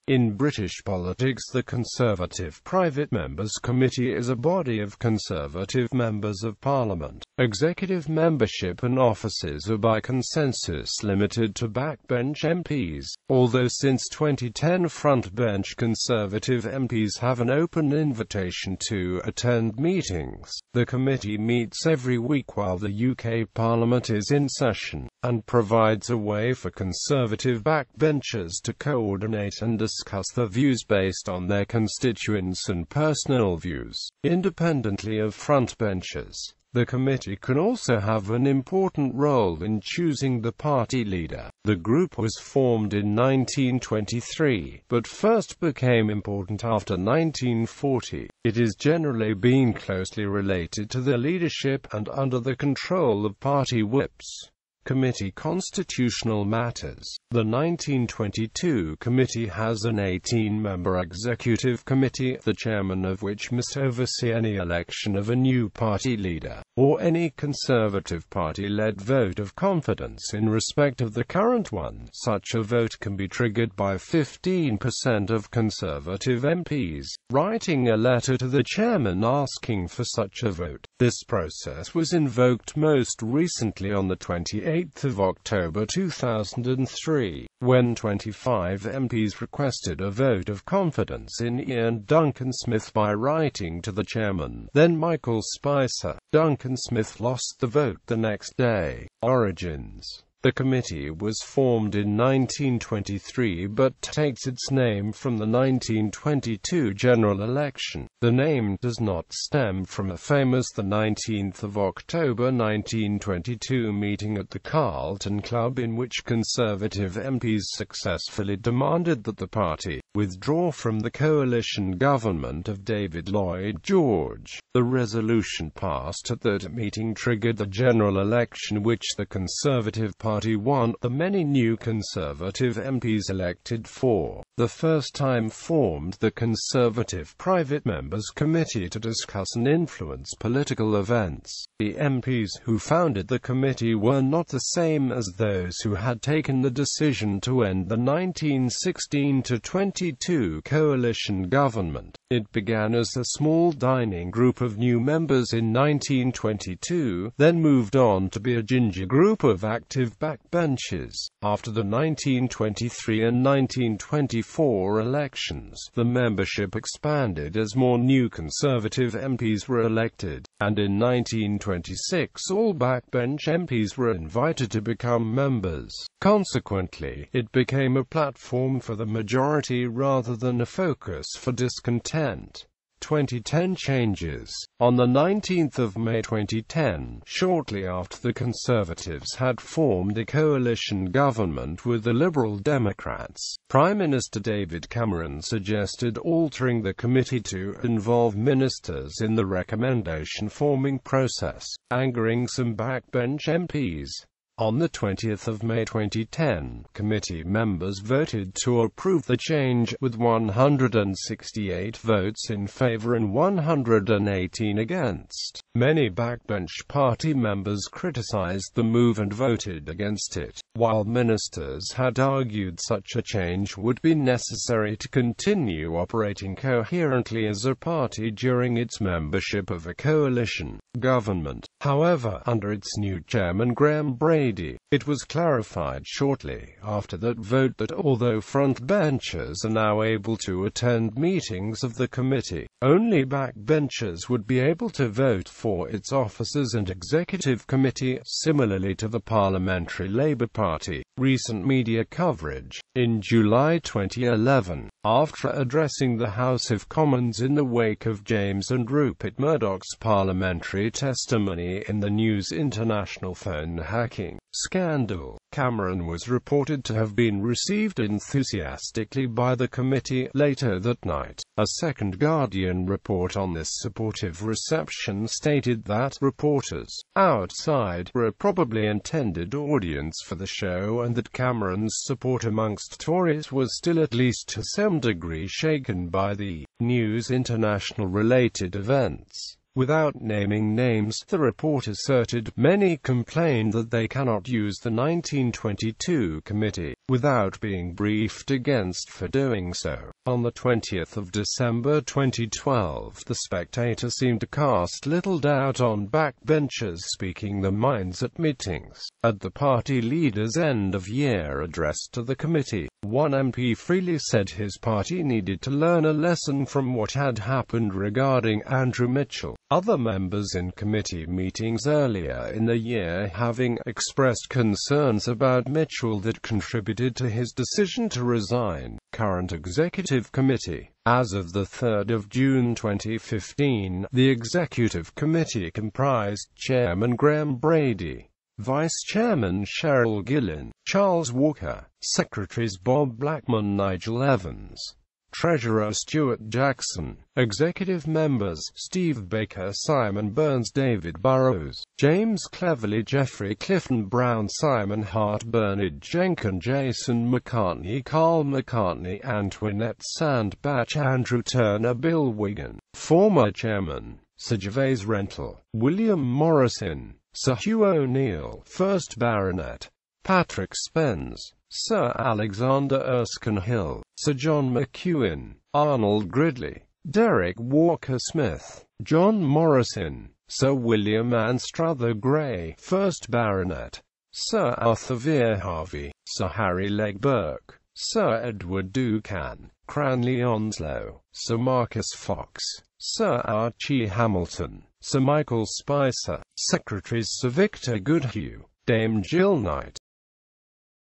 In British politics, the Conservative Private Members Committee is a body of Conservative members of Parliament. Executive membership and offices are by consensus limited to backbench MPs, although since 2010 frontbench Conservative MPs have an open invitation to attend meetings. The committee meets every week while the UK Parliament is in session, and provides a way for Conservative backbenchers to coordinate and discuss their views based on their constituents and personal views. Independently of frontbenchers, the committee can also have an important role in choosing the party leader. The group was formed in 1923, but first became important after 1940. It is generally been closely related to the leadership and under the control of party whips. Committee Constitutional Matters. The 1922 committee has an 18-member executive committee, the chairman of which must oversee any election of a new party leader, or any Conservative Party-led vote of confidence in respect of the current one. Such a vote can be triggered by 15% of Conservative MPs writing a letter to the chairman asking for such a vote. This process was invoked most recently on the 28th of October 2003, when 25 MPs requested a vote of confidence in Ian Duncan Smith by writing to the chairman, then Michael Spicer. Duncan Smith lost the vote the next day. Origins. The committee was formed in 1923 but takes its name from the 1922 general election. The name does not stem from a famous 19th of October 1922 meeting at the Carlton Club in which Conservative MPs successfully demanded that the party withdraw from the coalition government of David Lloyd George. The resolution passed at that meeting triggered the general election which the Conservative Party won. The many new Conservative MPs elected for the first time formed the Conservative Private Members Committee to discuss and influence political events. The MPs who founded the committee were not the same as those who had taken the decision to end the 1916-22 coalition government. It began as a small dining group of new members in 1922, then moved on to be a ginger group of active backbenchers. After the 1923 and 1924 elections, the membership expanded as more new Conservative MPs were elected, and in 1926 all backbench MPs were invited to become members. Consequently, it became a platform for the majority rather than a focus for discontent. 2010 changes. On the 19th of May 2010, shortly after the Conservatives had formed a coalition government with the Liberal Democrats, Prime Minister David Cameron suggested altering the committee to involve ministers in the recommendation-forming process, angering some backbench MPs. On the 20th of May 2010, committee members voted to approve the change, with 168 votes in favor and 118 against. Many backbench party members criticized the move and voted against it, while ministers had argued such a change would be necessary to continue operating coherently as a party during its membership of a coalition government. However, under its new chairman Graham Brady, it was clarified shortly after that vote that although frontbenchers are now able to attend meetings of the committee, only backbenchers would be able to vote for its officers and executive committee, similarly to the Parliamentary Labour Party. Recent media coverage. In July 2011, after addressing the House of Commons in the wake of James and Rupert Murdoch's parliamentary testimony in the News International phone hacking scandal, Cameron was reported to have been received enthusiastically by the committee. Later that night, a second Guardian report on this supportive reception stated that reporters outside were a probably intended audience for the show, and that Cameron's support amongst Tories was still at least to some degree shaken by the News International related events. Without naming names, the report asserted, many complained that they cannot use the 1922 committee, without being briefed against for doing so. On the 20th of December 2012, The Spectator seemed to cast little doubt on backbenchers speaking their minds at meetings. At the party leader's end-of-year address to the committee, one MP freely said his party needed to learn a lesson from what had happened regarding Andrew Mitchell. Other members in committee meetings earlier in the year having expressed concerns about Mitchell that contributed to his decision to resign. Current Executive Committee. As of the 3rd of June 2015, the Executive Committee comprised Chairman Graham Brady, Vice Chairman Cheryl Gillin, Charles Walker, Secretaries Bob Blackman, Nigel Evans, Treasurer Stuart Jackson, Executive Members Steve Baker, Simon Burns, David Burrows, James Cleverly, Jeffrey Clifton Brown, Simon Hart, Bernard Jenkins, Jason McCartney, Carl McCartney, Antoinette Sandbach, Andrew Turner, Bill Wigan, former Chairman Sir Gervase Rental, William Morrison, Sir Hugh O'Neill, 1st Baronet, Patrick Spence, Sir Alexander Erskine Hill, Sir John McEwen, Arnold Gridley, Derek Walker-Smith, John Morrison, Sir William Anstruther Grey, 1st Baronet, Sir Arthur Vere Harvey, Sir Harry Legge Burke, Sir Edward Duncan, Cranley Onslow, Sir Marcus Fox, Sir Archie Hamilton, Sir Michael Spicer, Secretaries Sir Victor Goodhue, Dame Jill Knight,